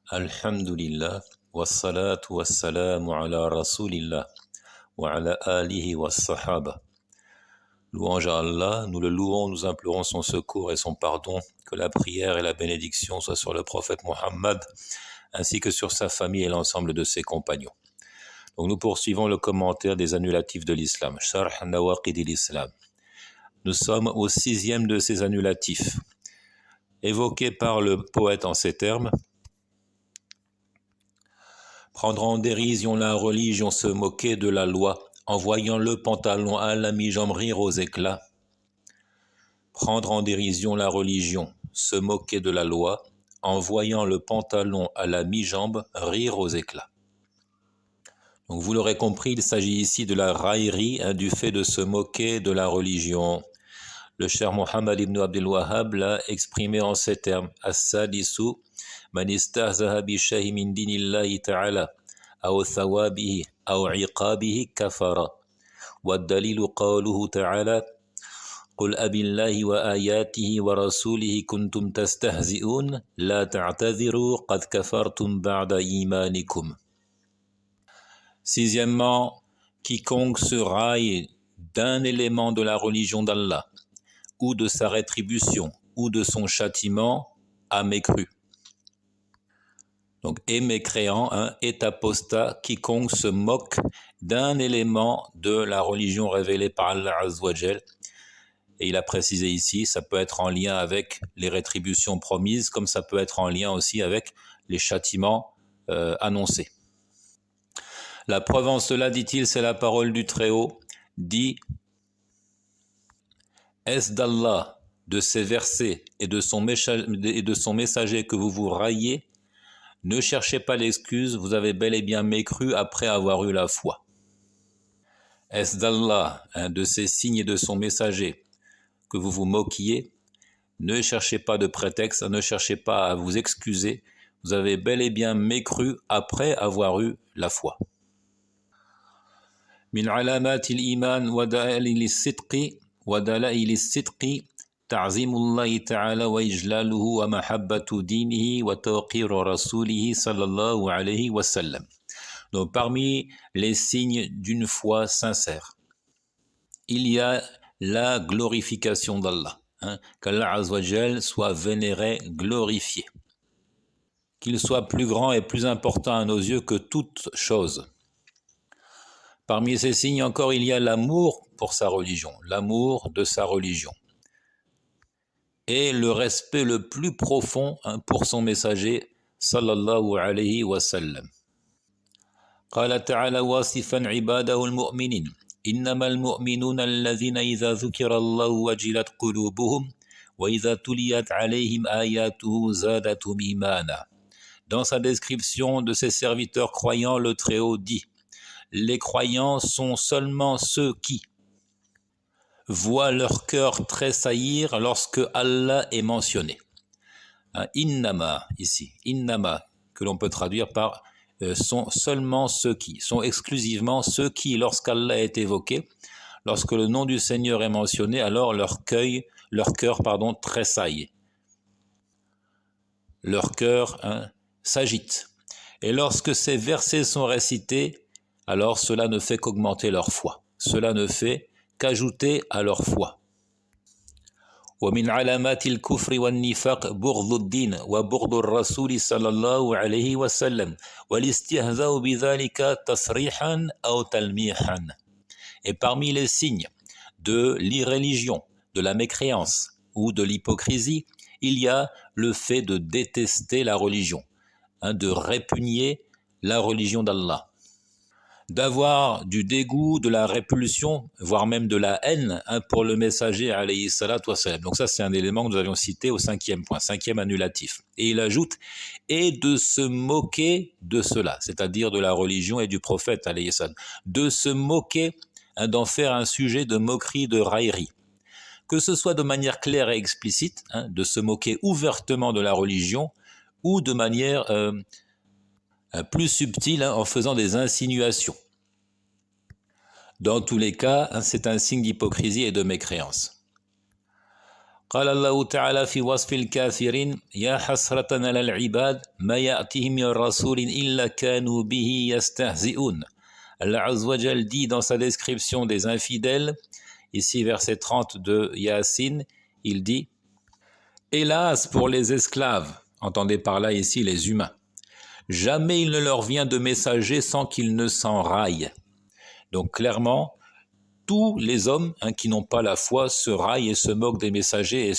Alhamdulillah, wassalatu wassalamu ala rasulillah, wa ala alihi wa sahaba. Louange à Allah, nous le louons, nous implorons son secours et son pardon, que la prière et la bénédiction soient sur le prophète Mohammed, ainsi que sur sa famille et l'ensemble de ses compagnons. Donc nous poursuivons le commentaire des annulatifs de l'islam, Sharh Nawaqid l'islam. Nous sommes au 6e de ces annulatifs, évoqués par le poète en ces termes: prendre en dérision la religion, se moquer de la loi, en voyant le pantalon à la mi-jambe rire aux éclats. Prendre en dérision la religion, se moquer de la loi, en voyant le pantalon à la mi-jambe rire aux éclats. Donc vous l'aurez compris, il s'agit ici de la raillerie, du fait de se moquer de la religion. Le cher Mohammed ibn Abdel Wahhab l'a exprimé en ces termes: As-sadisu man istahzaha bi shay'in min dinillahi ta'ala aw thawabihi aw iqabihi kafara. Wa ad-dalilu qawluhu ta'ala qul abillahi wa ayatihi wa rasulihi kuntum tastahzi'un la ta'tadhiru qad kafartum ba'da imanikum. Sixièmement, quiconque se raille d'un élément de la religion d'Allah, ou de sa rétribution, ou de son châtiment, a mécru. Donc, est mécréant, est apostat, quiconque se moque d'un élément de la religion révélée par Allah Azza wa Jal. Et il a précisé ici, ça peut être en lien avec les rétributions promises, comme ça peut être en lien aussi avec les châtiments annoncés. La preuve en cela, dit-il, c'est la parole du Très-Haut, dit: est-ce d'Allah, de ses versets et de son messager que vous vous raillez? Ne cherchez pas l'excuse, vous avez bel et bien mécru après avoir eu la foi. Est-ce d'Allah, de ses signes et de son messager que vous vous moquiez? Ne cherchez pas de prétexte, ne cherchez pas à vous excuser, vous avez bel et bien mécru après avoir eu la foi. Min alamatil iman wa da'ilil sidqi ودلائل الصدق تعظيم الله تعالى وإجلاله ومحبة دينه وتوقير رسوله صلى الله عليه وسلم. Donc parmi les signes d'une foi sincère, il y a la glorification d'Allah, qu'Allah Azza wa Jal soit vénéré, glorifié, qu'il soit plus grand et plus important à nos yeux que toute chose. Parmi ces signes encore, il y a l'amour pour sa religion, l'amour de sa religion, et le respect le plus profond pour son messager, sallallahu alayhi wa sallam. قال تعالى واصفا عباده المؤمنين إنما المؤمنون الذين إذا ذكر الله وجلت قلوبهم وإذا تليت عليهم آياته زادتهم إيمانا. Dans sa description de ses serviteurs croyants, le Très-Haut dit: les croyants sont seulement ceux qui voient leur cœur tressaillir lorsque Allah est mentionné. Innama, ici, innama, que l'on peut traduire par sont seulement ceux qui, sont exclusivement ceux qui, lorsqu'Allah est évoqué, lorsque le nom du Seigneur est mentionné, alors leur cœur tressaille. Leur cœur s'agite. Et lorsque ces versets sont récités, alors cela ne fait qu'augmenter leur foi. Cela ne fait qu'ajouter à leur foi. ومن علامات الكفر والنفاق بغض الدين وبغض الرسول صلى الله عليه وسلم والاستهزاء بذلك تصريحا أو تلميحا. Et parmi les signes de l'irréligion, de la mécréance ou de l'hypocrisie, il y a le fait de détester la religion, de répugner la religion d'Allah, d'avoir du dégoût, de la répulsion, voire même de la haine pour le messager alayhi salatu wassalam. Donc ça, c'est un élément que nous avions cité au 5e point, 5e annulatif. Et il ajoute: et de se moquer de cela, c'est-à-dire de la religion et du prophète alayhi salam, de se moquer, d'en faire un sujet de moquerie, de raillerie. Que ce soit de manière claire et explicite, de se moquer ouvertement de la religion, ou de manière plus subtil, en faisant des insinuations. Dans tous les cas, c'est un signe d'hypocrisie et de mécréance. قال الله تعالى في وصف الكافرين يا حسرة على العباد ما يأتيهم من رسول إلا كانوا به يستهزئون. Allah Azza wa Jal dit dans sa description des infidèles, ici verset 30 de Yassine, il dit hélas pour les esclaves, entendez par là ici les humains, jamais il ne leur vient de messager sans qu'ils ne s'enraillent. Donc clairement, tous les hommes qui n'ont pas la foi se raillent et se moquent des messagers et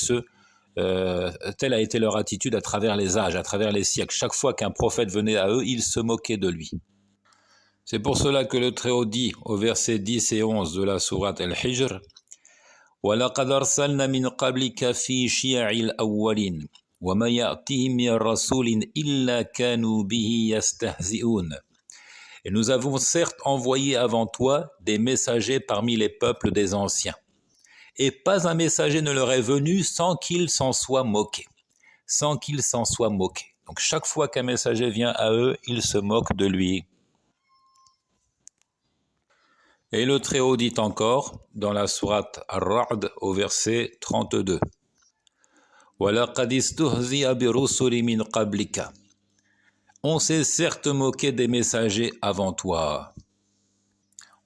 telle a été leur attitude à travers les âges, à travers les siècles. Chaque fois qu'un prophète venait à eux, ils se moquaient de lui. C'est pour cela que le Très-Haut dit au verset 10 et 11 de la sourate Al-Hijr وَلَقَدْ أَرْسَلْنَا مِنْ قَبْلِكَ فِي شِيَعِ الْأَوَّلِينَ وَمَا يَأْتِهِمْ مِنْ رَسُولٍ إِلَّا كَانُوا بِهِ يَسْتَهْزِئُونَ. Et nous avons certes envoyé avant toi des messagers parmi les peuples des anciens. Et pas un messager ne leur est venu sans qu'il s'en soit moqué. Sans qu'il s'en soit moqué. Donc chaque fois qu'un messager vient à eux, ils se moquent de lui. Et le Très-Haut dit encore, dans la sourate Ar-Ra'd, au verset 32. وَلَقَدِ اسْتُهْزِئَ بِرُسُلٍ مِّن قَبْلِكَ. On s'est certes moqué des messagers avant toi.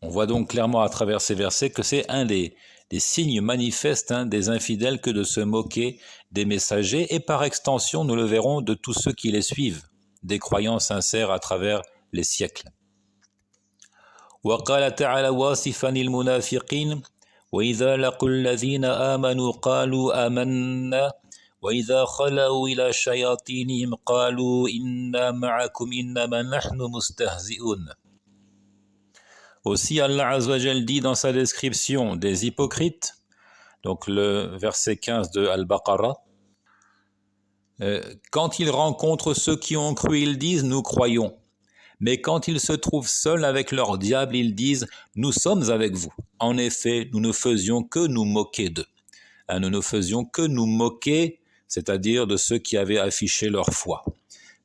On voit donc clairement à travers ces versets que c'est un des signes manifestes des infidèles que de se moquer des messagers et par extension, nous le verrons, de tous ceux qui les suivent, des croyants sincères à travers les siècles. وقال تعالى واصفا المنافقين وإذا لقوا الذين آمنوا قالوا آمنا وإذا خلوا إلى شياطينهم قالوا إنا معكم إنما نحن مستهزئون. Aussi Allah Azza wa Jal dit dans sa description des hypocrites, donc le verset 15 de Al-Baqarah, quand ils rencontrent ceux qui ont cru, ils disent nous croyons. Mais quand ils se trouvent seuls avec leur diable, ils disent « Nous sommes avec vous ». En effet, nous ne faisions que nous moquer d'eux. Nous ne faisions que nous moquer, c'est-à-dire de ceux qui avaient affiché leur foi.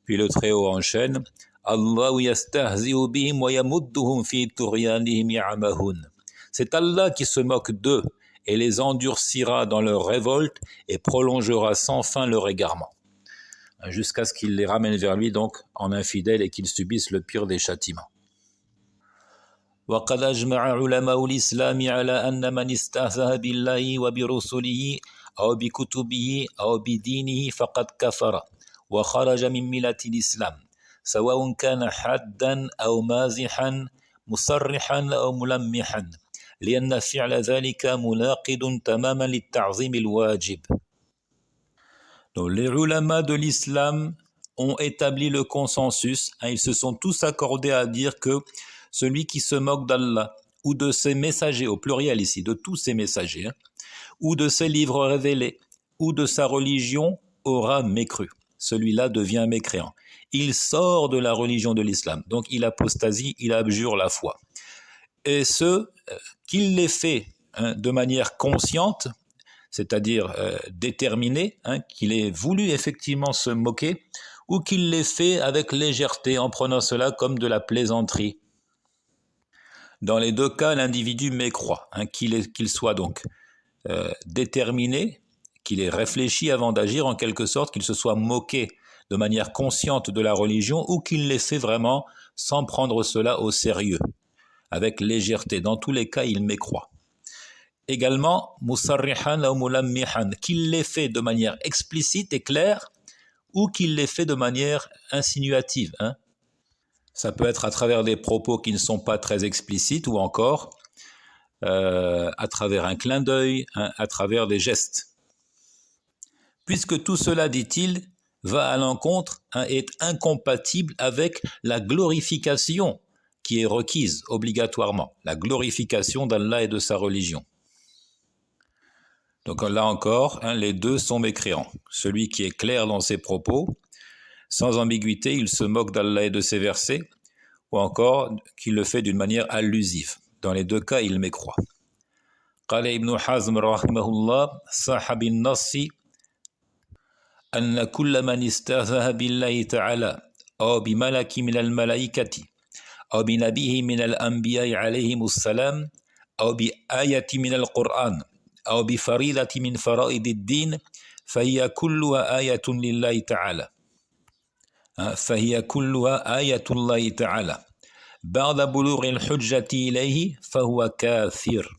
Puis le Très-Haut enchaîne « Allahu yastahzi'u bihim wa yamudduhum fi tughyanihim ya'mahun ». C'est Allah qui se moque d'eux et les endurcira dans leur révolte et prolongera sans fin leur égarement, jusqu'à ce qu'il les ramène vers lui donc en infidèles et qu'ils subissent le pire des châtiments. وقد أجمع علماء الإسلام على أن من استهزأ بالله وبرسله أو بكتبه أو بدينه فقد كفر وخرج من ملة الإسلام سواء كان حادا أو مازحا مصرحا أو ملمحا لأن فعل ذلك مناقض تماما للتعظيم الواجب. Donc, les ulama de l'islam ont établi le consensus, ils se sont tous accordés à dire que celui qui se moque d'Allah ou de ses messagers, au pluriel ici, de tous ses messagers, ou de ses livres révélés, ou de sa religion, aura mécru. Celui-là devient mécréant. Il sort de la religion de l'islam, donc il apostasie, il abjure la foi. Et qu'il l'ait fait de manière consciente, c'est-à-dire déterminé, qu'il ait voulu effectivement se moquer, ou qu'il l'ait fait avec légèreté, en prenant cela comme de la plaisanterie. Dans les deux cas, l'individu mécroit, qu'il soit donc déterminé, qu'il ait réfléchi avant d'agir, en quelque sorte, qu'il se soit moqué de manière consciente de la religion, ou qu'il l'ait fait vraiment sans prendre cela au sérieux, avec légèreté. Dans tous les cas, il mécroit. Également, musarrihan ou mulammihan, qu'il l'ait fait de manière explicite et claire, ou qu'il l'ait fait de manière insinuative. Ça peut être à travers des propos qui ne sont pas très explicites, ou encore à travers un clin d'œil, à travers des gestes. Puisque tout cela, dit-il, va à l'encontre et est incompatible avec la glorification qui est requise obligatoirement, la glorification d'Allah et de sa religion. Donc là encore, les deux sont mécréants. Celui qui est clair dans ses propos, sans ambiguïté, il se moque d'Allah et de ses versets, ou encore qu'il le fait d'une manière allusive. Dans les deux cas, il mécroit. قال ابن حزم رحمه الله صاحب النص أن كل من استهزأ بالله تعالى أو بملك من الملائكة أو بنبي من الأنبياء عليهم السلام أو بآية من القرآن أو بفريضة من فرائض الدين فهي كلها آية لله تعالى فهي كلها آية الله تعالى بعد بلوغ الحجة إليه فهو كافر.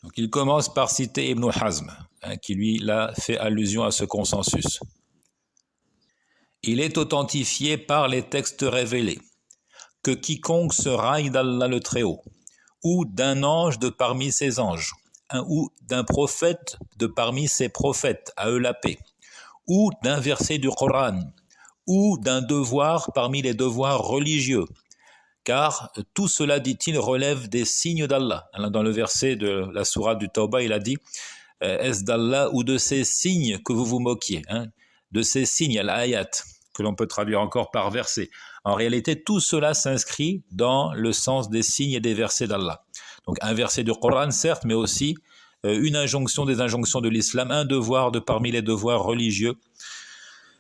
Donc il commence par citer Ibn Hazm, qui lui là fait allusion à ce consensus. Il est authentifié par les textes révélés que quiconque se raille d'Allah le Très-Haut, ou d'un ange de parmi ses anges, ou d'un prophète de parmi ses prophètes, à eux la paix, ou d'un verset du Coran, ou d'un devoir parmi les devoirs religieux, car tout cela, dit-il, relève des signes d'Allah. Dans le verset de la sourate du Tawbah, il a dit « Est-ce d'Allah ou de ces signes que vous vous moquiez ?» De ces signes, al-ayat, que l'on peut traduire encore par verset. En réalité, tout cela s'inscrit dans le sens des signes et des versets d'Allah. Donc un verset du Coran, certes, mais aussi une injonction des injonctions de l'islam, un devoir de parmi les devoirs religieux,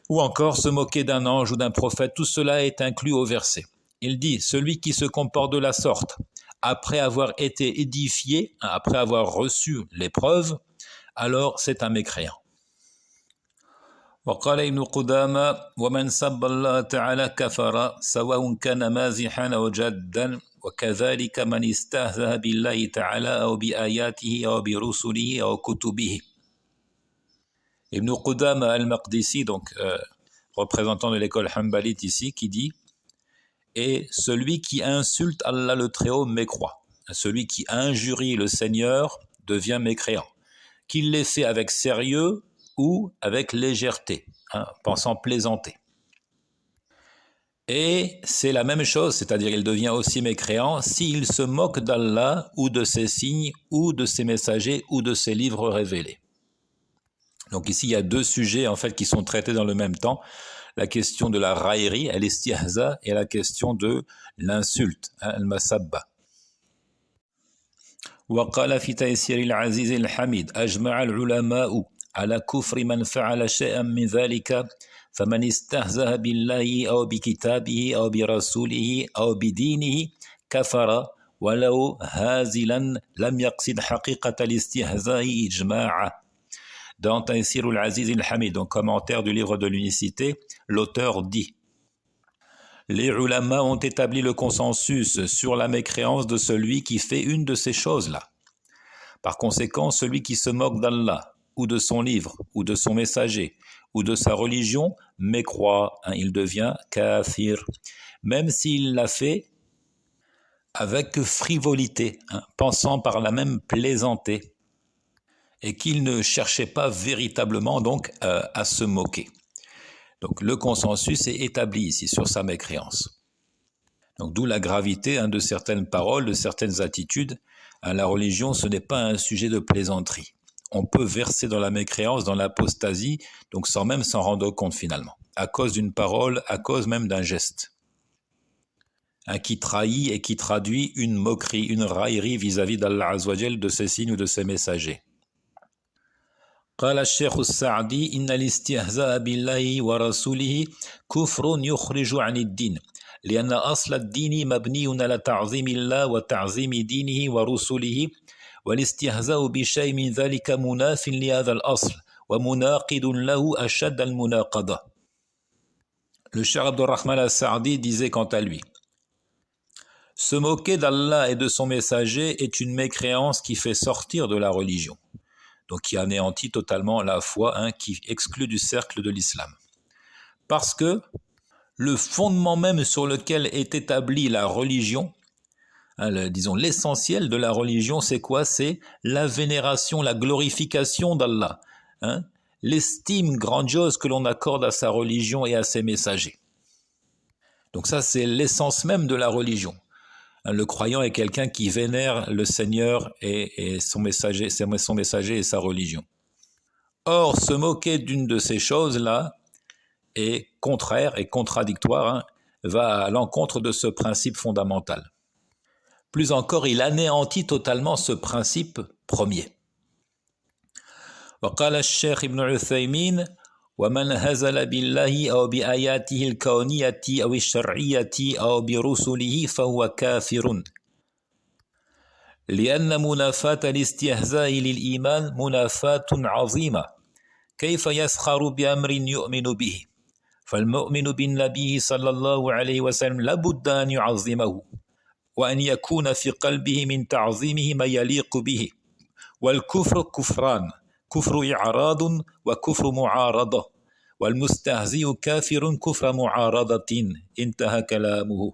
ou encore se moquer d'un ange ou d'un prophète, tout cela est inclus au verset. Il dit, celui qui se comporte de la sorte, après avoir été édifié, après avoir reçu l'épreuve, alors c'est un mécréant. وقال ابن قدامة ومن سب الله تعالى كفر سواء كان مازحا أو جادا وكذلك من استهزأ بالله تعالى أو بآياته أو برسله أو كتبه. Ibn Qudama al-Maqdisi, donc représentant de l'école Hanbalite ici, qui dit « Et celui qui insulte Allah le Très-Haut mécroit. Celui qui injurie le Seigneur devient mécréant. Qu'il l'ait fait avec sérieux ou avec légèreté, pensant plaisanter. » Et c'est la même chose, c'est-à-dire il devient aussi mécréant s'il se moque d'Allah ou de ses signes ou de ses messagers ou de ses livres révélés. Donc ici, il y a deux sujets en fait qui sont traités dans le même temps. La question de la raillerie, al-istihza, et la question de l'insulte, al-masabba. وقال في تيسير العزيز الحميد أجمع العلماء على كفر من فعل شيئا من ذلك فمن استهزأ بالله أو بكتابه أو برسوله أو بدينه كفر ولو هازلا لم يقصد حقيقة الاستهزاء إجماعا. Dans Taysir al-Aziz al-Hamid, donc commentaire du livre de l'unicité, l'auteur dit « Les ulama ont établi le consensus sur la mécréance de celui qui fait une de ces choses-là. Par conséquent, celui qui se moque d'Allah, ou de son livre, ou de son messager, ou de sa religion, mécroit, il devient kafir, même s'il l'a fait avec frivolité, pensant par là même plaisanter, et qu'il ne cherchait pas véritablement donc à se moquer. » Donc le consensus est établi ici sur sa mécréance. Donc d'où la gravité de certaines paroles, de certaines attitudes. La religion, ce n'est pas un sujet de plaisanterie. On peut verser dans la mécréance, dans l'apostasie, donc sans même s'en rendre compte finalement, à cause d'une parole, à cause même d'un geste. Qui trahit et qui traduit une moquerie, une raillerie vis-à-vis d'Allah Azzawajal, de ses signes ou de ses messagers. قال الشيخ السعدي إن الاستهزاء بالله ورسوله كفر يخرج عن الدين لأن أصل الدين مبني على تعظيم الله وتعظيم دينه ورسله والاستهزاء بشيء من ذلك مناف لهذا الأصل ومناقض له أشد المناقضة. Le Cheikh Abdurrahman al-Sa'di disait quant à lui: se moquer d'Allah et de son messager est une mécréance qui fait sortir de la religion. Donc qui anéantit totalement la foi, qui exclut du cercle de l'islam. Parce que le fondement même sur lequel est établie la religion, disons l'essentiel de la religion, c'est quoi? C'est la vénération, la glorification d'Allah, l'estime grandiose que l'on accorde à sa religion et à ses messagers. Donc ça, c'est l'essence même de la religion. Le croyant est quelqu'un qui vénère le Seigneur et son messager et sa religion. Or, se moquer d'une de ces choses-là est contraire et contradictoire, va à l'encontre de ce principe fondamental. Plus encore, il anéantit totalement ce principe premier. وقال الشيخ ابن عثيمين ومن هزل بالله أو بآياته الكونية أو الشرعية أو برسله فهو كافر لأن منافاة الاستهزاء للإيمان منافاة عظيمة كيف يسخر بأمر يؤمن به فالمؤمن بالنبي صلى الله عليه وسلم لابد أن يعظمه وأن يكون في قلبه من تعظيمه ما يليق به والكفر كفران كفر إعراض وكفر معارضة والمستهزئ كافر كفر معارضة انتهى كلامه.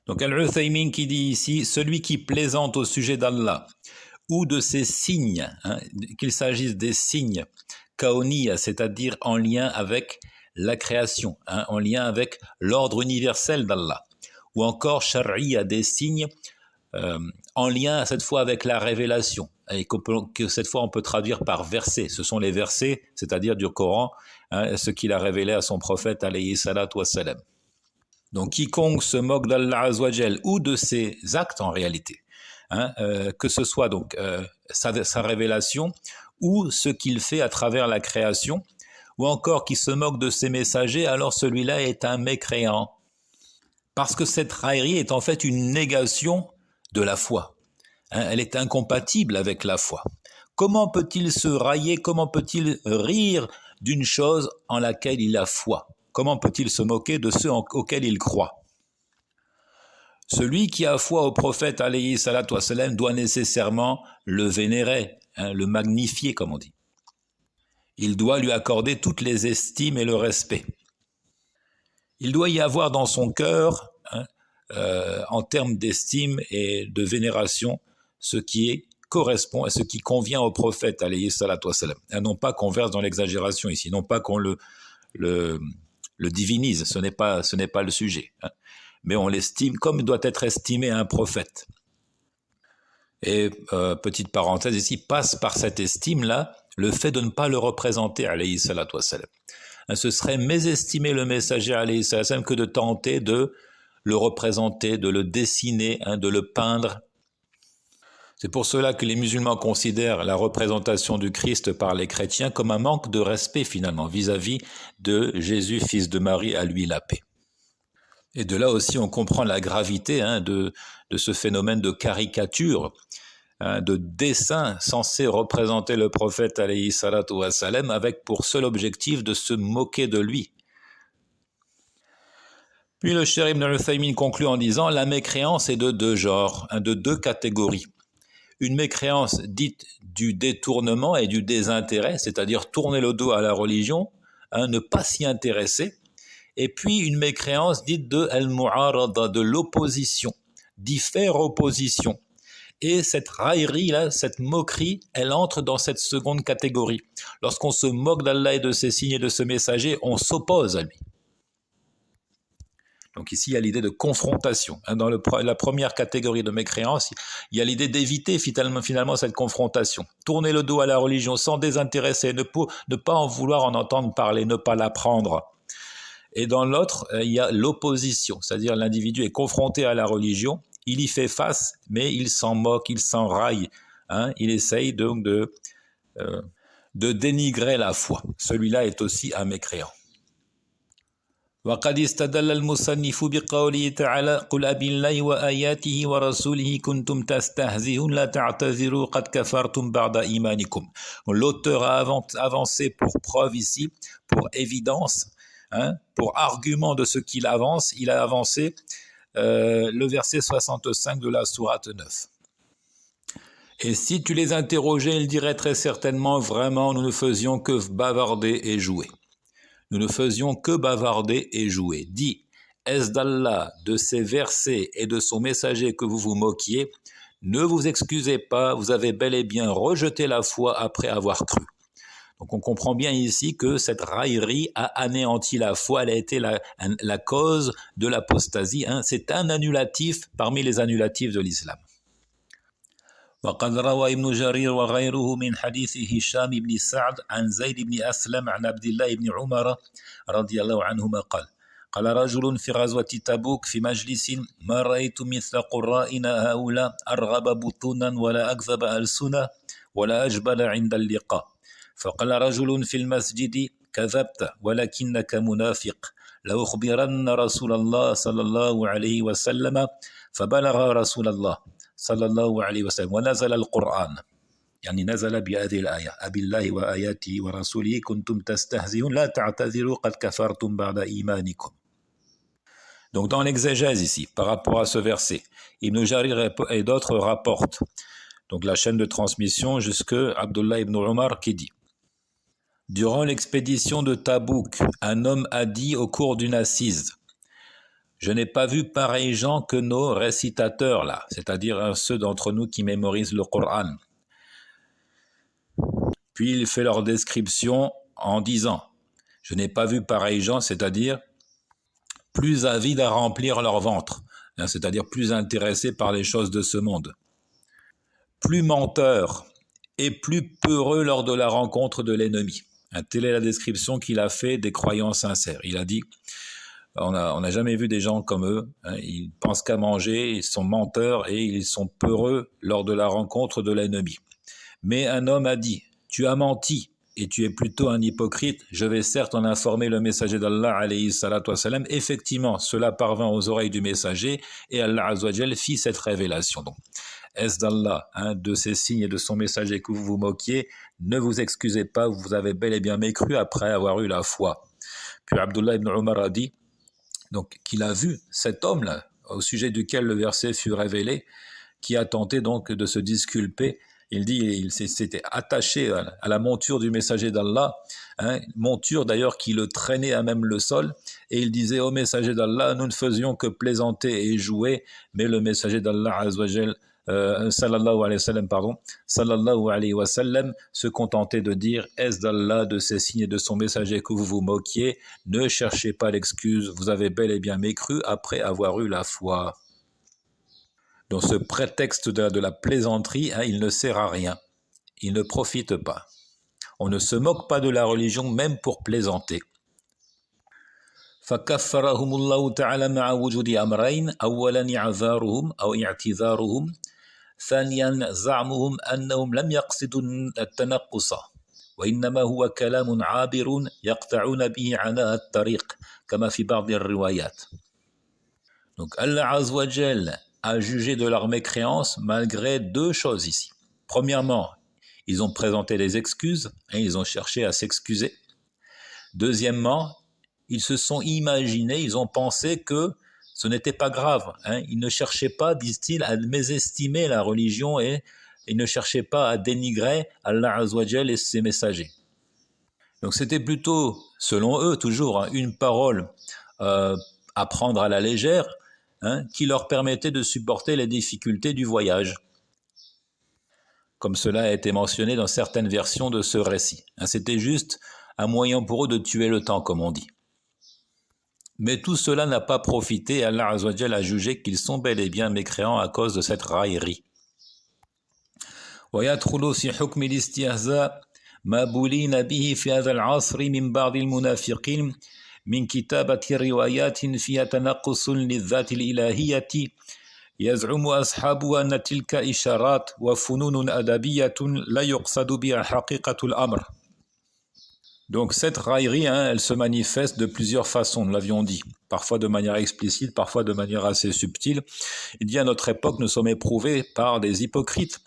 Donc Al-Uthaymin qui dit ici, celui qui plaisante au sujet d'Allah ou de ses signes, qu'il s'agisse des signes kaoniya, c'est-à-dire en lien avec la création, en lien avec l'ordre universel d'Allah, ou encore shar'iyya, des signes en lien cette fois avec la révélation, et que cette fois on peut traduire par versets. Ce sont les versets, c'est-à-dire du Coran, ce qu'il a révélé à son prophète alayhi salatu wassalam. Donc quiconque se moque d'Allah Azzawajal ou de ses actes en réalité, que ce soit donc sa révélation ou ce qu'il fait à travers la création, ou encore qui se moque de ses messagers, alors celui-là est un mécréant. Parce que cette raillerie est en fait une négation de la foi. Elle est incompatible avec la foi. Comment peut-il se railler, comment peut-il rire d'une chose en laquelle il a foi? Comment peut-il se moquer de ceux auxquels il croit? Celui qui a foi au prophète alayhi salatu wassalam doit nécessairement le vénérer, le magnifier comme on dit. Il doit lui accorder toutes les estimes et le respect. Il doit y avoir dans son cœur, en termes d'estime et de vénération, ce qui correspond à ce qui convient au prophète alayhi salatu wassalam. Et non pas qu'on verse dans l'exagération ici, non pas qu'on le divinise, ce n'est pas le sujet. Mais on l'estime comme doit être estimé un prophète. Et petite parenthèse ici, passe par cette estime-là le fait de ne pas le représenter alayhi salatu wassalam. Ce serait mésestimer le messager alayhi salatu wassalam que de tenter de le représenter, de le dessiner, de le peindre. C'est pour cela que les musulmans considèrent la représentation du Christ par les chrétiens comme un manque de respect finalement vis-à-vis de Jésus, fils de Marie, à lui la paix. Et de là aussi on comprend la gravité de ce phénomène de caricature, de dessin censé représenter le prophète alayhi salatu wassalam avec pour seul objectif de se moquer de lui. Puis le Cheikh Ibn Uthaymin conclut en disant la mécréance est de deux genres, de deux catégories. Une mécréance dite du détournement et du désintérêt, c'est-à-dire tourner le dos à la religion, ne pas s'y intéresser, et puis une mécréance dite de al-mu'arada, de l'opposition, d'y faire opposition. Et cette raillerie-là, cette moquerie, elle entre dans cette seconde catégorie. Lorsqu'on se moque d'Allah et de ses signes et de ses messagers, on s'oppose à lui. Donc ici, il y a l'idée de confrontation. Dans la première catégorie de mécréance, il y a l'idée d'éviter finalement cette confrontation. Tourner le dos à la religion sans désintéresser, ne pas en vouloir en entendre parler, ne pas l'apprendre. Et dans l'autre, il y a l'opposition, c'est-à-dire l'individu est confronté à la religion, il y fait face, mais il s'en moque, il s'en raille. Il essaye donc de dénigrer la foi. Celui-là est aussi un mécréant. وقد استدل المصنف بقوله تعالى قل أبالله وآياته ورسوله كنتم تستهزئون لا تعتذروا قد كفرتم بعد إيمانكم. L'auteur a avancé pour preuve ici, pour évidence, pour argument de ce qu'il avance, il a avancé le verset 65 de la sourate 9. Et si tu les interrogeais, ils diraient très certainement, vraiment, nous ne faisions que bavarder et jouer. Nous ne faisions que bavarder et jouer. Dis, est-ce d'Allah, de ses versets et de son messager que vous vous moquiez? Ne vous excusez pas, vous avez bel et bien rejeté la foi après avoir cru. Donc on comprend bien ici que cette raillerie a anéanti la foi, elle a été la cause de l'apostasie. C'est un annulatif parmi les annulatifs de l'islam. وقد روى ابن جرير وغيره من حديث هشام بن سعد عن زيد بن أسلم عن عبد الله بن عمر رضي الله عنهما قال رجل في غزوة تبوك في مجلس ما رأيت مثل قرائنا هؤلاء أرغب بطونا ولا أكذب ألسنا ولا أجبل عند اللقاء فقال رجل في المسجد كذبت ولكنك منافق لأخبرن رسول الله صلى الله عليه وسلم فبلغ رسول الله صلى الله عليه وسلم ونزل القرآن يعني نزل بهذه الآية أبي الله وآياته ورسوله كنتم تستهزئون لا تعتذروا قد كفرتم بعد إيمانكم. Donc dans l'exégèse ici, par rapport à ce verset, Ibn Jarir et d'autres rapportent, donc la chaîne de transmission jusque Abdullah ibn Umar qui dit: durant l'expédition de Tabouk, un homme a dit au cours d'une assise: je n'ai pas vu pareils gens que nos récitateurs là, c'est-à-dire ceux d'entre nous qui mémorisent le Coran. Puis il fait leur description en disant: je n'ai pas vu pareils gens, c'est-à-dire plus avides à remplir leur ventre, c'est-à-dire plus intéressés par les choses de ce monde, plus menteurs et plus peureux lors de la rencontre de l'ennemi. Telle est la description qu'il a fait des croyants sincères. Il a dit: on n'a jamais vu des gens comme eux, ils pensent qu'à manger, ils sont menteurs et ils sont peureux lors de la rencontre de l'ennemi. Mais un homme a dit: tu as menti et tu es plutôt un hypocrite, je vais certes en informer le messager d'Allah alayhi salatu wassalam. Effectivement, cela parvint aux oreilles du messager et Allah azawajal fit cette révélation. Donc, est-ce d'Allah, de ses signes et de son messager que vous vous moquiez? Ne vous excusez pas, vous avez bel et bien mécru après avoir eu la foi. Puis Abdullah ibn Umar a dit donc qu'il a vu cet homme-là, au sujet duquel le verset fut révélé, qui a tenté donc de se disculper. Il dit il s'était attaché à la monture du messager d'Allah, monture d'ailleurs qui le traînait à même le sol, et il disait au messager d'Allah: nous ne faisions que plaisanter et jouer, mais le messager d'Allah azawajal, sallallahu alayhi wa sallam, se contentait de dire: est-ce d'Allah, de ses signes et de son messager que vous vous moquiez? Ne cherchez pas l'excuse, vous avez bel et bien mécru après avoir eu la foi. Donc ce prétexte de la plaisanterie, il ne sert à rien, il ne profite pas. On ne se moque pas de la religion même pour plaisanter. فكفرهم الله تعالى مع وجود أمرين: أولا إعذارهم أو اعتذارهم، ثانيا زعمهم أنهم لم يقصدوا التنقص وإنما هو كلام عابر يقطعون به عناء الطريق كما في بعض الروايات. Donc Allah Azza wa Jal a jugé de leur mécréance malgré deux choses ici. Premièrement, ils ont présenté des excuses, ils ont cherché à s'excuser. Deuxièmement, ils se sont imaginés, ils ont pensé que ce n'était pas grave. Ils ne cherchaient pas, disent-ils, à mésestimer la religion et ils ne cherchaient pas à dénigrer Allah Azza wa Jal et ses messagers. Donc c'était plutôt, selon eux, toujours une parole à prendre à la légère, qui leur permettait de supporter les difficultés du voyage, comme cela a été mentionné dans certaines versions de ce récit. C'était juste un moyen pour eux de tuer le temps, comme on dit. Mais tout cela n'a pas profité, Allah Azza wa Jal a jugé qu'ils sont bel et bien mécréants à cause de cette raillerie. ويدخل في حكم الاستهزاء ما بُلِينَ به في هذا العصر من بعض المنافقين من كتابة روايات فيها تنقص للذات الإلهية يزعم أصحابها أن تلك إشارات وفنون أدبية لا يقصد بها حقيقة الأمر. Donc cette raillerie, elle se manifeste de plusieurs façons, nous l'avions dit, parfois de manière explicite, parfois de manière assez subtile. Il dit à notre époque, nous sommes éprouvés par des hypocrites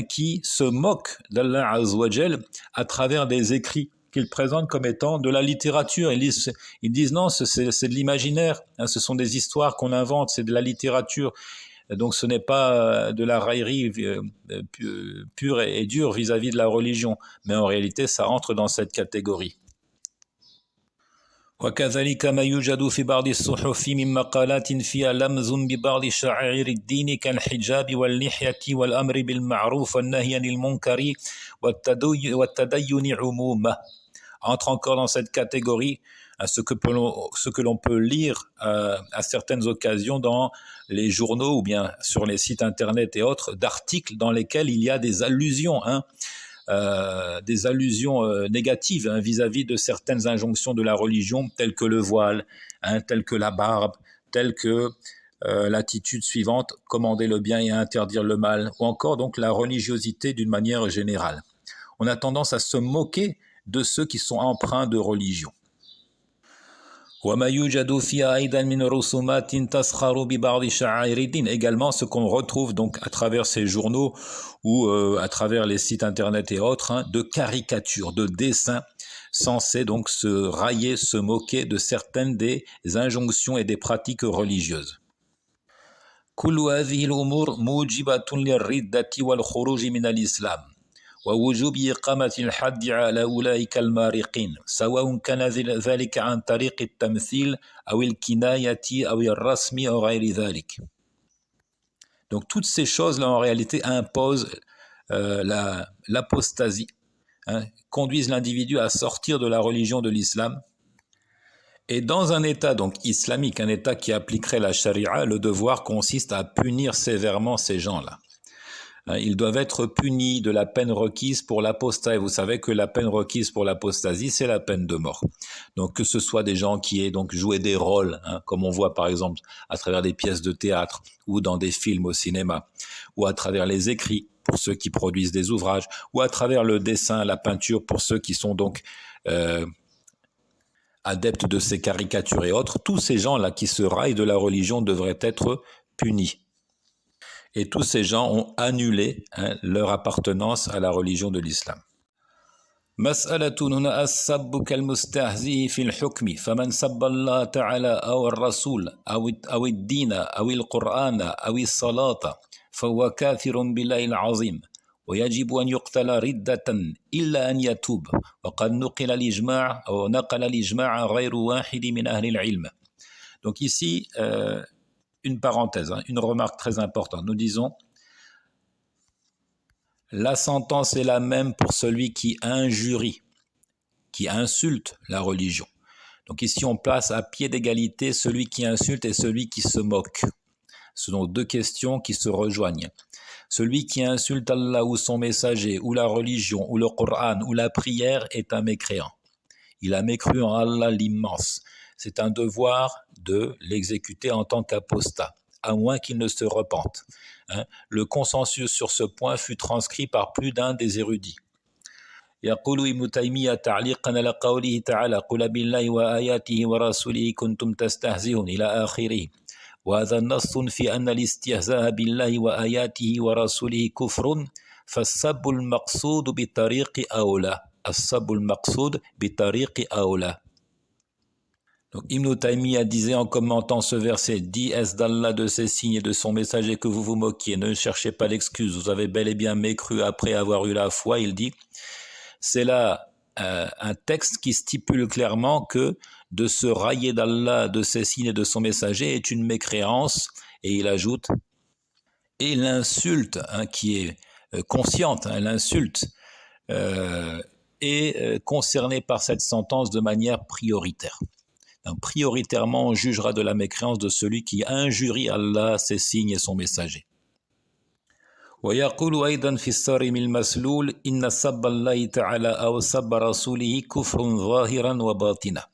qui se moquent d'Allah Azza wa Jal à travers des écrits qu'ils présentent comme étant de la littérature. Ils disent non, c'est de l'imaginaire, ce sont des histoires qu'on invente, c'est de la littérature. Donc ce n'est pas de la raillerie pure et dure vis-à-vis de la religion, mais en réalité ça entre dans cette catégorie. وكذلك ما يوجد في بعض الصحف من مقالات فيها لمز ببعض شعائر الدين كالحجاب واللحية والأمر بالمعروف والنهي عن المنكر والتدين عموما. Entre encore dans cette catégorie ce que l'on peut lire à certaines occasions dans les journaux ou bien sur les sites internet et autres, d'articles dans lesquels il y a des allusions, négatives vis-à-vis de certaines injonctions de la religion, telles que le voile, telles que la barbe, telles que l'attitude suivante, commander le bien et interdire le mal, ou encore donc la religiosité d'une manière générale. On a tendance à se moquer de ceux qui sont empreints de religion. Également, ce qu'on retrouve donc à travers ces journaux ou à travers les sites internet et autres, de caricatures, de dessins censés donc se railler, se moquer de certaines des injonctions et des pratiques religieuses. كل هذه الأمور موجبة للردة والخروج من الإسلام ووجوب إقامة الحد على أولئك المارقين سواء كان ذلك عن طريق التمثيل أو الكناية أو الرسم أو غير ذلك. Donc toutes ces choses-là en réalité imposent l'apostasie, conduisent l'individu à sortir de la religion de l'islam. Et dans un État donc islamique, un État qui appliquerait la charia, le devoir consiste à punir sévèrement ces gens-là. Ils doivent être punis de la peine requise pour l'apostat. Et vous savez que la peine requise pour l'apostasie, c'est la peine de mort. Donc que ce soit des gens qui aient donc joué des rôles, comme on voit par exemple à travers des pièces de théâtre ou dans des films au cinéma, ou à travers les écrits pour ceux qui produisent des ouvrages, ou à travers le dessin, la peinture pour ceux qui sont donc adeptes de ces caricatures et autres. Tous ces gens-là qui se raillent de la religion devraient être punis. Et tous ces gens ont annulé leur appartenance à la religion de l'islam. مسألة هنا السب كالمستهزئ في الحكم فمن سب الله تعالى أو الرسول أو الدين أو القرآن أو الصلاة فهو كافر بالله العظيم ويجب أن يقتل ردة إلا أن يتوب وقد نقل الإجماع غير واحد من أهل العلم. Donc ici une parenthèse, une remarque très importante. Nous disons, la sentence est la même pour celui qui injurie, qui insulte la religion. Donc ici, on place à pied d'égalité celui qui insulte et celui qui se moque. Ce sont deux questions qui se rejoignent. Celui qui insulte Allah ou son messager, ou la religion, ou le Coran, ou la prière est un mécréant. Il a mécru en Allah l'immense. C'est un devoir de l'exécuter en tant qu'apostat, à moins qu'il ne se repente. Le consensus sur ce point fut transcrit par plus d'un des érudits. يقول ابن تيمية تعليقا على قوله تعالى قل بالله وآياته ورسوله كنتم تستهزئون إلى آخره وهذا نص في أن الاستهزاء بالله وآياته ورسوله كفر فالسب المقصود بطريق أولى السب المقصود بطريق أولى. Donc Ibn Taymiyyah disait en commentant ce verset, dit est-ce d'Allah, de ses signes et de son messager que vous vous moquiez, ne cherchez pas l'excuse, vous avez bel et bien mécru après avoir eu la foi. Il dit, c'est là un texte qui stipule clairement que de se railler d'Allah, de ses signes et de son messager est une mécréance, et il ajoute, et l'insulte qui est consciente, l'insulte est concernée par cette sentence de manière prioritaire. Donc, prioritairement, on jugera de la mécréance de celui qui injurie Allah, ses signes et son messager. ويقول أيضا في الصارم المسلول إن سب الله تعالى أو سب رسوله كفر ظاهرا وباطنا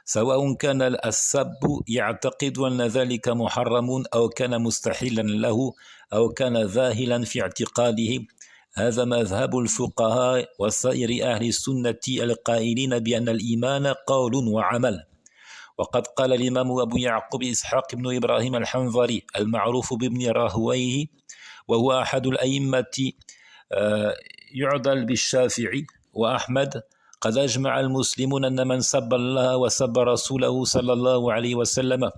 سواء كان السب يعتقد أن ذلك محرم أو كان مستحيلا له أو كان ذاهلا في اعتقاده هذا مذهب الفقهاء وسائر أهل السنة القائلين بأن الإيمان قول وعمل. وقد قال الإمام أبو يعقوب إسحاق بن إبراهيم الحنظلي المعروف بابن راهويه وهو أحد الأئمة يعضل بالشافعي وأحمد قد أجمع المسلمون أن من سب الله وسب رسوله صلى الله عليه وسلم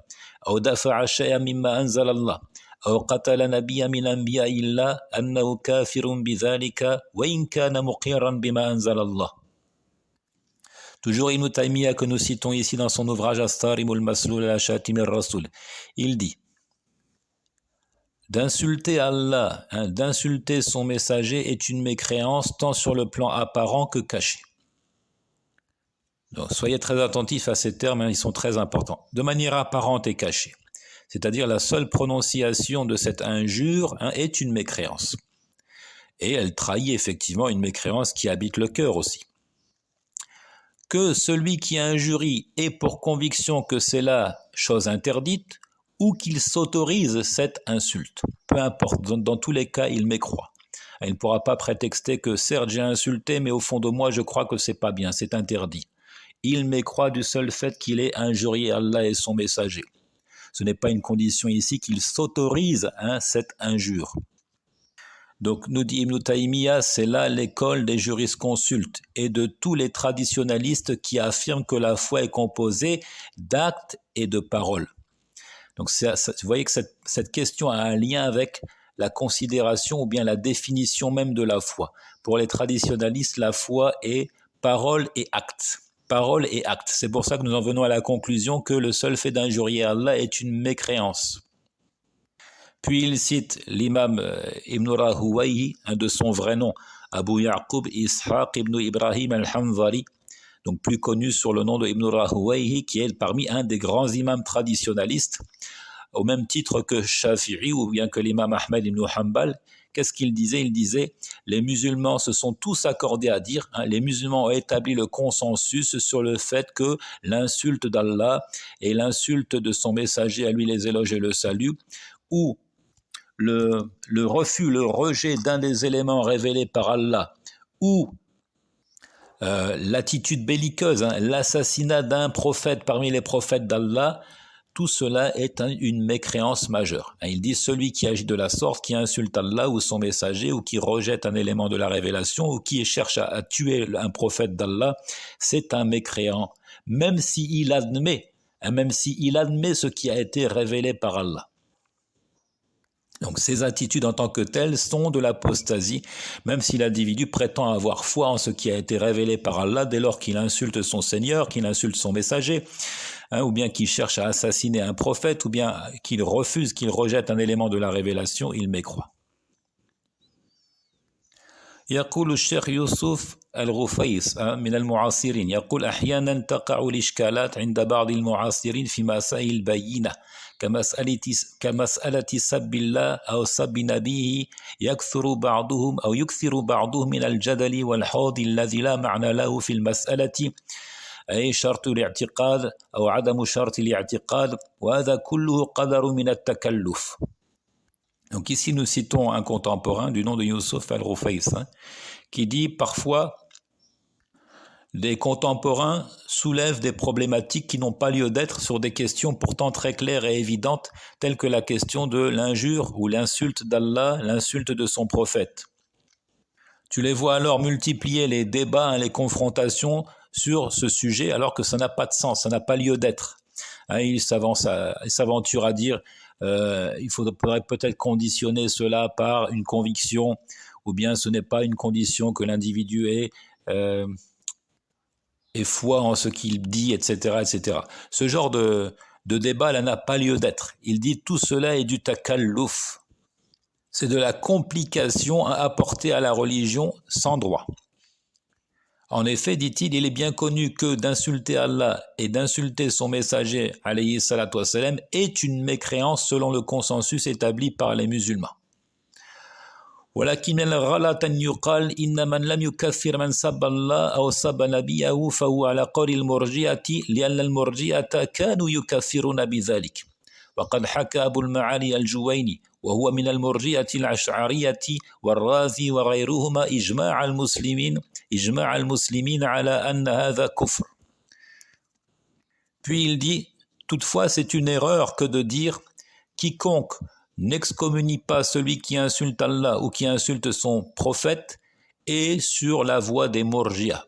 أو دفع شيئا مما أنزل الله أو قتل نبيا من أنبياء الله أنه كافر بذلك وإن كان مقرا بما أنزل الله. Toujours Ibn Taymiyyah que nous citons ici dans son ouvrage As-Sarim al-Masloul ala Shatim al-Rasoul. Il dit d'insulter Allah, d'insulter son messager est une mécréance tant sur le plan apparent que caché. Donc soyez très attentifs à ces termes, ils sont très importants. De manière apparente et cachée. C'est-à-dire la seule prononciation de cette injure est une mécréance. Et elle trahit effectivement une mécréance qui habite le cœur aussi. Que celui qui injurie ait pour conviction que c'est la chose interdite ou qu'il s'autorise cette insulte. Peu importe, dans tous les cas, il mécroit. Il ne pourra pas prétexter que certes j'ai insulté, mais au fond de moi je crois que c'est pas bien, c'est interdit. il mécroit du seul fait qu'il ait injurié Allah et son messager. Ce n'est pas une condition ici qu'il s'autorise cette injure. Donc nous dit Ibn Taymiyyah, c'est là l'école des jurisconsultes et de tous les traditionalistes qui affirment que la foi est composée d'actes et de paroles. Donc vous voyez que cette question a un lien avec la considération ou bien la définition même de la foi. Pour les traditionalistes, la foi est parole et acte. Parole et acte. C'est pour ça que nous en venons à la conclusion que le seul fait d'injurier Allah est une mécréance. Puis il cite l'imam Ibn Rahouayhi, de son vrai nom, Abu Ya'qub Ishaq ibn Ibrahim al-Hanzali, donc plus connu sur le nom de Ibn Rahouayhi, qui est parmi un des grands imams traditionalistes, au même titre que Shafi'i ou bien que l'imam Ahmed ibn Hanbal. Qu'est-ce qu'il disait? Il disait, les musulmans se sont tous accordés à dire, les musulmans ont établi le consensus sur le fait que l'insulte d'Allah et l'insulte de son messager, à lui les éloges et le salut, ou le refus, le rejet d'un des éléments révélés par Allah, ou l'attitude belliqueuse, l'assassinat d'un prophète parmi les prophètes d'Allah, tout cela est une mécréance majeure. Il dit celui qui agit de la sorte, qui insulte Allah ou son messager, ou qui rejette un élément de la révélation, ou qui cherche à tuer un prophète d'Allah, c'est un mécréant, même s'il admet ce qui a été révélé par Allah. Donc ces attitudes en tant que telles sont de l'apostasie, même si l'individu prétend avoir foi en ce qui a été révélé par Allah dès lors qu'il insulte son Seigneur, qu'il insulte son messager, ou bien qu'il cherche à assassiner un prophète, ou bien qu'il refuse, qu'il rejette un élément de la révélation, il mécroit. يقول الشيخ يوسف الغفيص من المعاصرين يقول أحيانا تقع الإشكالات عند بعض المعاصرين في مسائل بينة كمسألة سب الله أو سب نبيه يكثر بعضهم من الجدل والحوض الذي لا معنى له في المسألة أي شرط الاعتقاد أو عدم شرط الاعتقاد وهذا كله قدر من التكلف. Donc ici nous citons un contemporain du nom de Youssouf al-Rufays qui dit parfois des contemporains soulèvent des problématiques qui n'ont pas lieu d'être sur des questions pourtant très claires et évidentes telles que la question de l'injure ou l'insulte d'Allah, l'insulte de son prophète. Tu les vois alors multiplier les débats, les confrontations sur ce sujet alors que ça n'a pas de sens, ça n'a pas lieu d'être. Ils s'aventurent à dire il faudrait peut-être conditionner cela par une conviction, ou bien ce n'est pas une condition que l'individu ait foi en ce qu'il dit, etc., etc. Ce genre de débat là n'a pas lieu d'être. Il dit tout cela est du takalluf. C'est de la complication à apporter à la religion sans droit. En effet, dit-il, il est bien connu que d'insulter Allah et d'insulter son messager, alayhi salatu wassalam, est une mécréance selon le consensus établi par les musulmans. ولكن الغلط أن يقال إن من لم يكفر من سب الله أو سب نبيه فهو على قول المرجئة لأن المرجئة كانوا يكفرون بذلك. وقد حكى أبو المعالي الجويني وهو من المرجئة الأشعرية والرازي وغيرهما إجماع المسلمين على أن هذا كفر. Puis il dit, toutefois c'est une erreur que de dire quiconque n'excommunie pas celui qui insulte Allah ou qui insulte son prophète est sur la voie des Murji'a.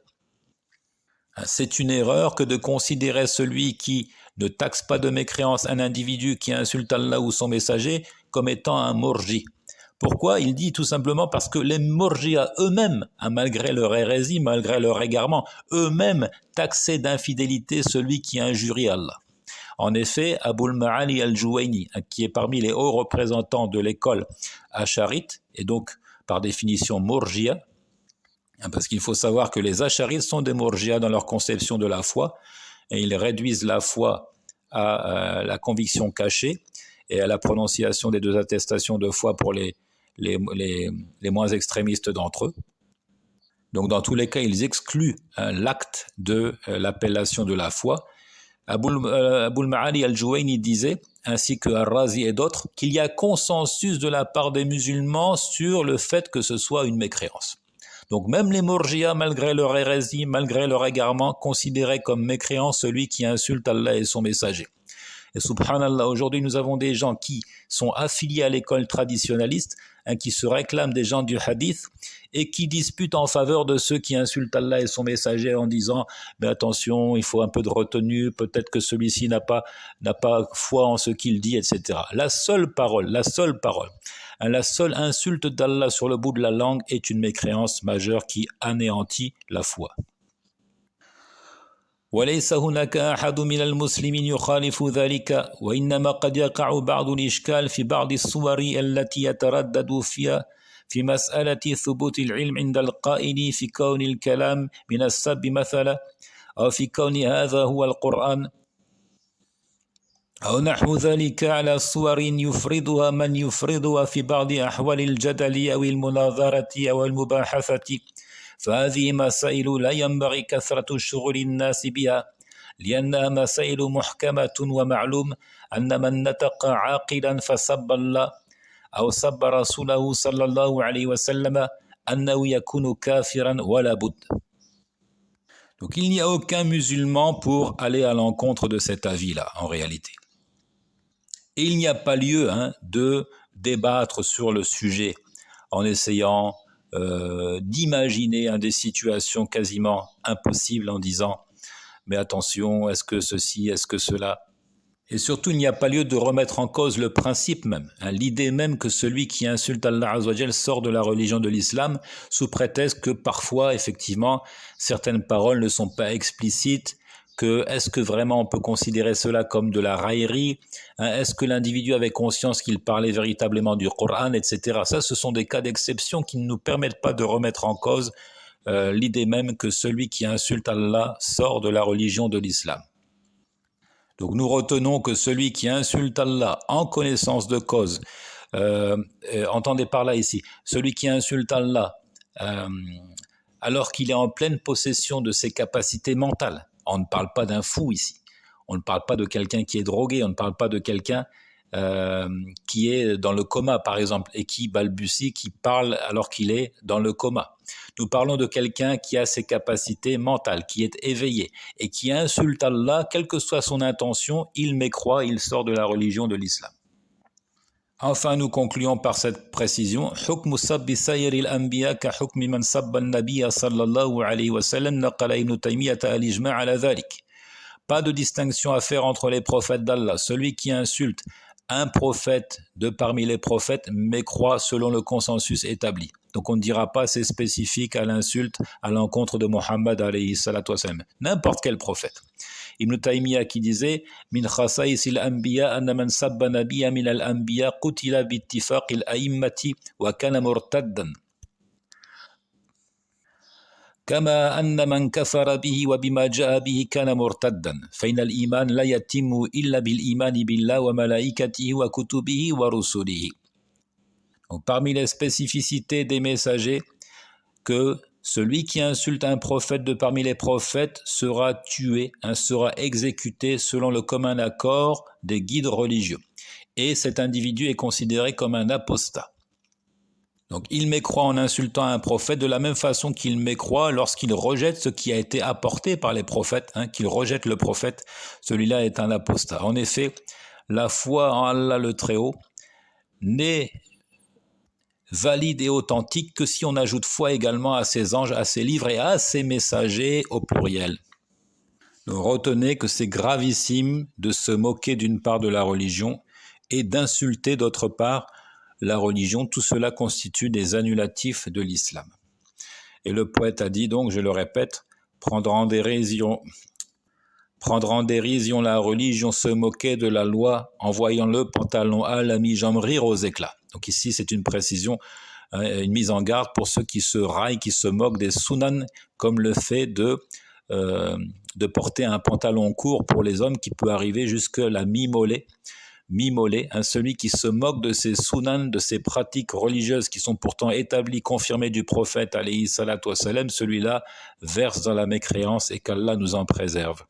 C'est une erreur que de considérer celui qui ne taxe pas de mécréance un individu qui insulte Allah ou son messager comme étant un Murji. Pourquoi? Il dit tout simplement parce que les Murji'a eux-mêmes, malgré leur hérésie, malgré leur égarement, eux-mêmes taxaient d'infidélité celui qui injurie Allah. En effet, Abu al-Ma'ali al-Juwayni, qui est parmi les hauts représentants de l'école Asharite, et donc par définition Murji'a, parce qu'il faut savoir que les Asharites sont des Murji'a dans leur conception de la foi, et ils réduisent la foi à la conviction cachée et à la prononciation des 2 attestations de foi pour les moins extrémistes d'entre eux. Donc dans tous les cas, ils excluent l'acte de l'appellation de la foi. Abu al-Ma'ali al-Juwayni disait, ainsi que Ar-Razi et d'autres, qu'il y a consensus de la part des musulmans sur le fait que ce soit une mécréance. Donc même les Mourjias, malgré leur hérésie, malgré leur égarement, considéraient comme mécréant celui qui insulte Allah et son messager. Et subhanallah, aujourd'hui nous avons des gens qui sont affiliés à l'école traditionnaliste, qui se réclament des gens du hadith et qui disputent en faveur de ceux qui insultent Allah et son messager en disant mais attention, il faut un peu de retenue, peut-être que celui-ci n'a pas foi en ce qu'il dit, etc. La seule insulte d'Allah sur le bout de la langue est une mécréance majeure qui anéantit la foi. وليس هناك أحد من المسلمين يخالف ذلك وإنما قد يقع بعض الإشكال في بعض الصور التي يتردد فيها في مسألة ثبوت العلم عند القائل في كون الكلام من السب مثلا أو في كون هذا هو القرآن أو نحو ذلك على صور يفردها من يفردها في بعض أحوال الجدل أو المناظرة أو المباحثة فهذه مسائل لا ينبغي كثرة شغل الناس بها لأنها مسائل محكمة ومعلوم أن من نطق عاقلا فسب الله أو سب رسوله صلى الله عليه وسلم أنه يكون كافرا ولا بد. Donc il n'y a aucun musulman pour aller à l'encontre de cet avis-là en réalité. Et il n'y a pas lieu de débattre sur le sujet en essayant d'imaginer des situations quasiment impossibles en disant mais attention, est-ce que ceci, est-ce que cela? Et surtout, il n'y a pas lieu de remettre en cause le principe même, l'idée même que celui qui insulte Allah Azzawajal sort de la religion de l'islam sous prétexte que parfois, effectivement, certaines paroles ne sont pas explicites, que est-ce que vraiment on peut considérer cela comme de la raillerie, est-ce que l'individu avait conscience qu'il parlait véritablement du Coran, etc. Ça, ce sont des cas d'exception qui ne nous permettent pas de remettre en cause l'idée même que celui qui insulte Allah sort de la religion de l'islam. Donc nous retenons que celui qui insulte Allah en connaissance de cause, entendez par là ici, celui qui insulte Allah alors qu'il est en pleine possession de ses capacités mentales, on ne parle pas d'un fou ici, on ne parle pas de quelqu'un qui est drogué, on ne parle pas de quelqu'un qui est dans le coma par exemple et qui balbutie, qui parle alors qu'il est dans le coma. Nous parlons de quelqu'un qui a ses capacités mentales, qui est éveillé et qui insulte Allah, quelle que soit son intention, il mécroit, il sort de la religion de l'islam. Enfin, nous concluons par cette précision. حكم سب سائر الأنبياء كحكم من سب النبي صلى الله عليه وسلم نقل ابن تيمية الإجماع على ذلك. Pas de distinction à faire entre les prophètes d'Allah. Celui qui insulte un prophète de parmi les prophètes mécroit selon le consensus établi. Donc on ne dira pas c'est spécifique à l'insulte à l'encontre de Mohammed alayhi salatu wassalam. N'importe quel prophète. Ibn Taymiyyah qui disait min khasa'is al-anbiya anna man sabba nabiyya min al-anbiya qutila bi ittifaq al-a'immati wa kana murtaddan. كما أن من كفر به وبما جاء به كان مرتدا فإن الإيمان لا يتم إلا بالإيمان بالله وملائكته وكتبه ورسله. Donc, parmi les spécificités des messagers, que celui qui insulte un prophète de parmi les prophètes sera tué, sera exécuté selon le commun accord des guides religieux. Et cet individu est considéré comme un apostat. Donc il mécroit en insultant un prophète de la même façon qu'il mécroit lorsqu'il rejette ce qui a été apporté par les prophètes, qu'il rejette le prophète, celui-là est un apostat. En effet, la foi en Allah le Très-Haut n'est valide et authentique que si on ajoute foi également à ses anges, à ses livres et à ses messagers au pluriel. Donc retenez que c'est gravissime de se moquer d'une part de la religion et d'insulter d'autre part la religion, tout cela constitue des annulatifs de l'islam. Et le poète a dit donc, je le répète, prendre en dérision la religion, se moquer de la loi, en voyant le pantalon à la mi-jambe rire aux éclats. Donc ici c'est une précision, une mise en garde pour ceux qui se raillent, qui se moquent des sunan, comme le fait de porter un pantalon court pour les hommes qui peut arriver jusque la mi-mollet, celui qui se moque de ces sunan, de ces pratiques religieuses qui sont pourtant établies, confirmées du prophète alayhi salatu wassalam, celui-là verse dans la mécréance et qu'Allah nous en préserve.